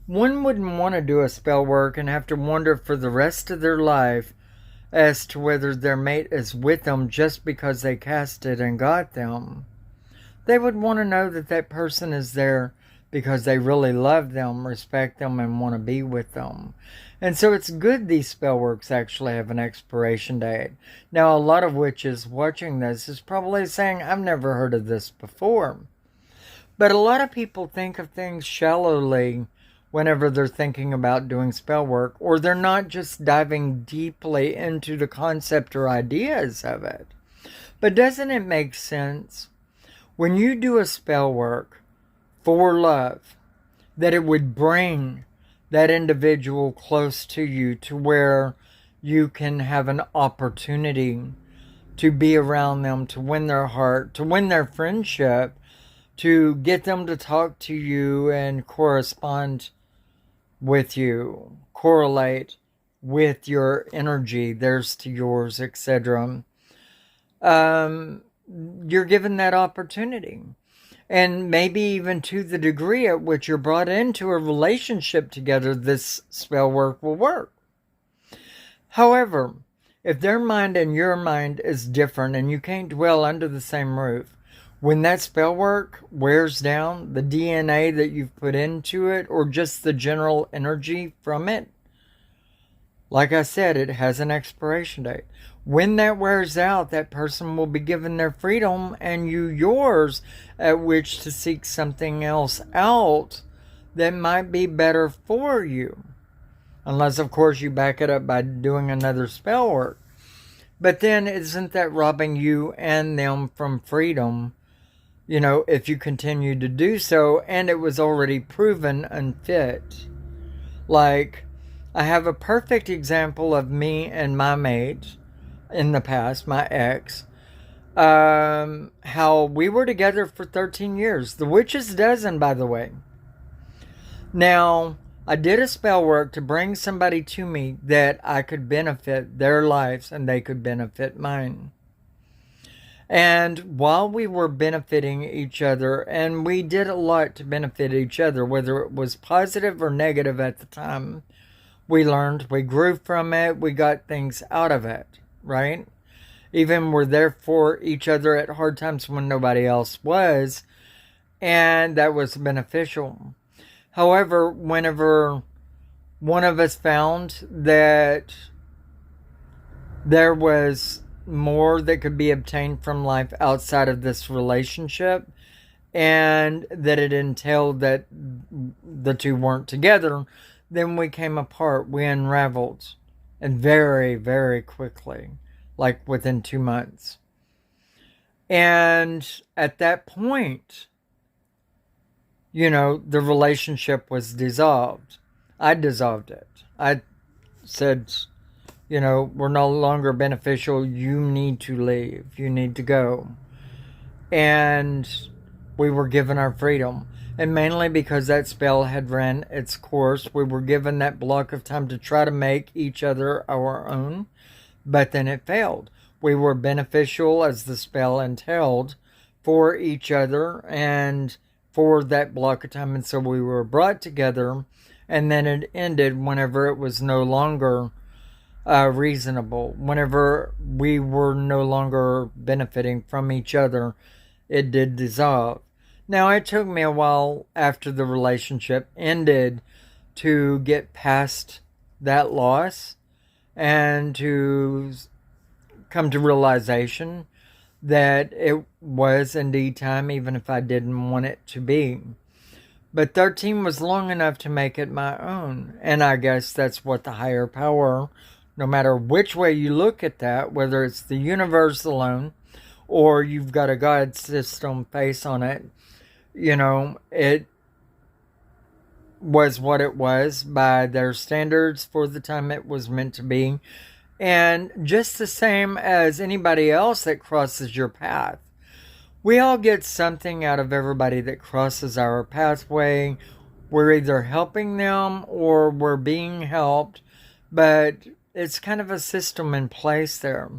One wouldn't want to do a spell work and have to wonder for the rest of their life as to whether their mate is with them just because they cast it and got them. They would want to know that that person is there because they really love them, respect them, and want to be with them. And so it's good these spell works actually have an expiration date. Now, a lot of witches watching this is probably saying, I've never heard of this before. But a lot of people think of things shallowly whenever they're thinking about doing spell work, or they're not just diving deeply into the concept or ideas of it. But doesn't it make sense when you do a spell work for love that it would bring that individual close to you to where you can have an opportunity to be around them, to win their heart, to win their friendship, to get them to talk to you and correspond with you, correlate with your energy, theirs to yours, etc. You're given that opportunity. And maybe even to the degree at which you're brought into a relationship together, this spell work will work. However, if their mind and your mind is different and you can't dwell under the same roof, when that spell work wears down, the DNA that you've put into it, or just the general energy from it, like I said, it has an expiration date. When that wears out, that person will be given their freedom and you yours, at which to seek something else out that might be better for you. Unless, of course, you back it up by doing another spell work. But then isn't that robbing you and them from freedom? You know, if you continue to do so, and it was already proven unfit. Like, I have a perfect example of me and my mate in the past, my ex, how we were together for 13 years. The witch's dozen, by the way. Now, I did a spell work to bring somebody to me that I could benefit their lives and they could benefit mine. And while we were benefiting each other, and we did a lot to benefit each other, whether it was positive or negative at the time, we learned, we grew from it, we got things out of it, right? Even we're there for each other at hard times when nobody else was, and that was beneficial. However, whenever one of us found that there was more that could be obtained from life outside of this relationship, and that it entailed that the two weren't together, then we came apart. We unraveled, and very, very quickly, like within 2 months. And at that point, you know, the relationship was dissolved. I dissolved it. I said, you know, we're no longer beneficial. You need to leave. You need to go. And we were given our freedom. And mainly because that spell had ran its course, we were given that block of time to try to make each other our own. But then it failed. We were beneficial, as the spell entailed, for each other and for that block of time. And so we were brought together. And then it ended whenever it was no longer reasonable. Whenever we were no longer benefiting from each other, it did dissolve. Now, it took me a while after the relationship ended to get past that loss and to come to realization that it was indeed time, even if I didn't want it to be. But 13 was long enough to make it my own. And I guess that's what the higher power, no matter which way you look at that, whether it's the universe alone or you've got a God system face on it, you know, it was what it was by their standards for the time it was meant to be. And just the same as anybody else that crosses your path. We all get something out of everybody that crosses our pathway. We're either helping them or we're being helped, but it's kind of a system in place there.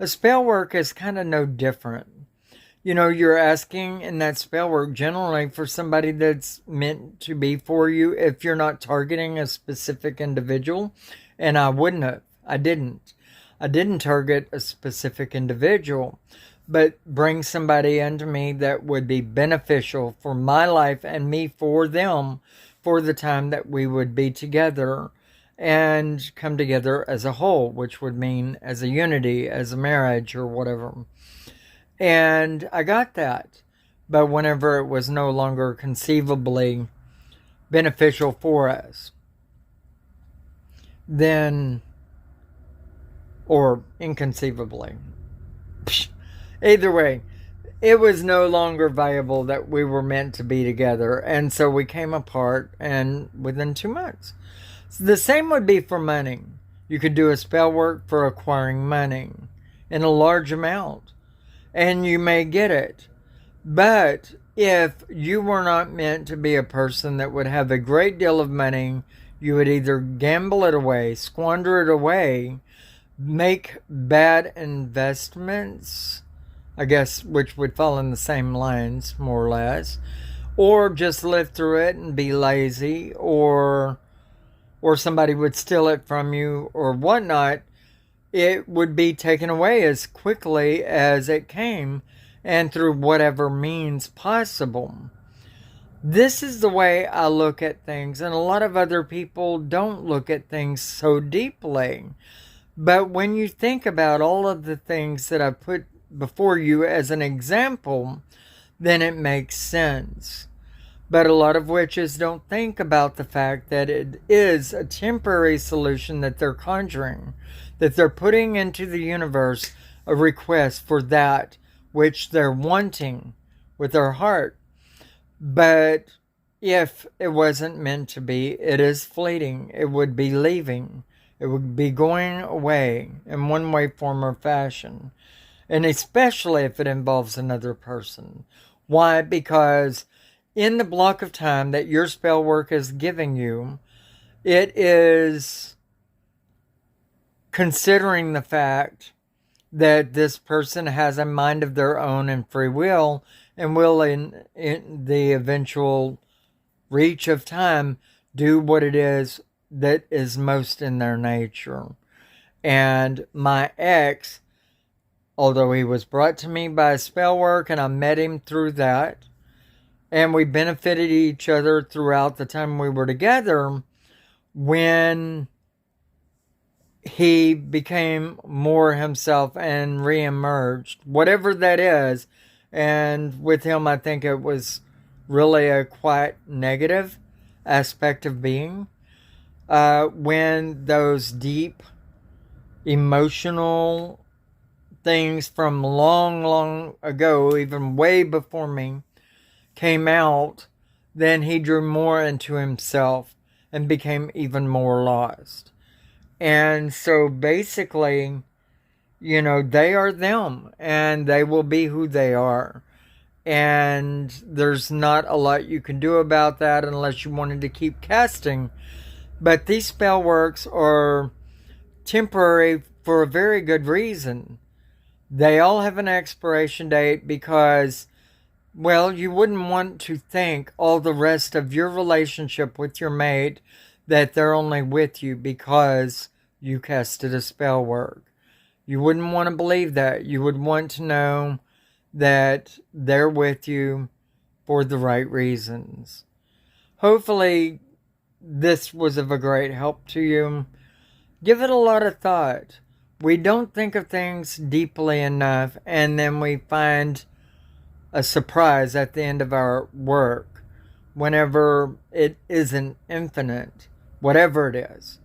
A spell work is kind of no different. You're asking in that spell work generally for somebody that's meant to be for you if you're not targeting a specific individual. And I wouldn't have. I didn't. I didn't target a specific individual, but bring somebody into me that would be beneficial for my life and me for them for the time that we would be together and come together as a whole, which would mean as a unity, as a marriage or whatever. And I got that. But whenever it was no longer conceivably beneficial for us, then, or inconceivably, either way, it was no longer viable that we were meant to be together. And so we came apart, and within 2 months. So the same would be for money. You could do a spell work for acquiring money in a large amount, and you may get it. But if you were not meant to be a person that would have a great deal of money, you would either gamble it away, squander it away, make bad investments, I guess, which would fall in the same lines, more or less, or just live through it and be lazy, or somebody would steal it from you or whatnot. It would be taken away as quickly as it came and through whatever means possible. This is the way I look at things, and a lot of other people don't look at things so deeply. But when you think about all of the things that I put before you as an example, then it makes sense. But a lot of witches don't think about the fact that it is a temporary solution that they're conjuring, that they're putting into the universe a request for that which they're wanting with their heart. But if it wasn't meant to be, it is fleeting. It would be leaving. It would be going away in one way, form, or fashion. And especially if it involves another person. Why? Because in the block of time that your spell work is giving you, it is considering the fact that this person has a mind of their own and free will, and will in the eventual reach of time do what it is that is most in their nature. And my ex, although he was brought to me by spell work and I met him through that, and we benefited each other throughout the time we were together, when he became more himself and reemerged, whatever that is. And with him, I think it was really a quite negative aspect of being. When those deep emotional things from long, long ago, even way before me, came out, then he drew more into himself and became even more lost. And so basically, they are them and they will be who they are. And there's not a lot you can do about that unless you wanted to keep casting. But these spell works are temporary for a very good reason. They all have an expiration date because, well, you wouldn't want to think all the rest of your relationship with your mate that they're only with you because you casted a spell work. You wouldn't want to believe that. You would want to know that they're with you for the right reasons. Hopefully, this was of a great help to you. Give it a lot of thought. We don't think of things deeply enough, and then we find a surprise at the end of our work whenever it isn't infinite, whatever it is.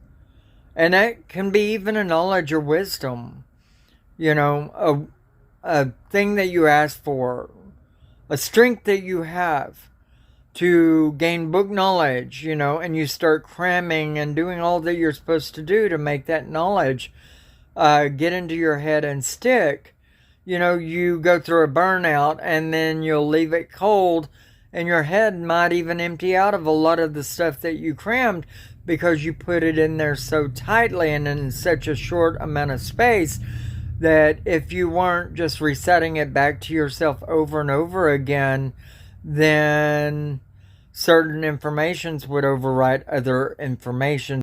And that can be even a knowledge or wisdom. A thing that you ask for, a strength that you have to gain book knowledge, and you start cramming and doing all that you're supposed to do to make that knowledge get into your head and stick. You go through a burnout and then you'll leave it cold, and your head might even empty out of a lot of the stuff that you crammed because you put it in there so tightly and in such a short amount of space. that if you weren't just resetting it back to yourself over and over again, then certain informations would override other information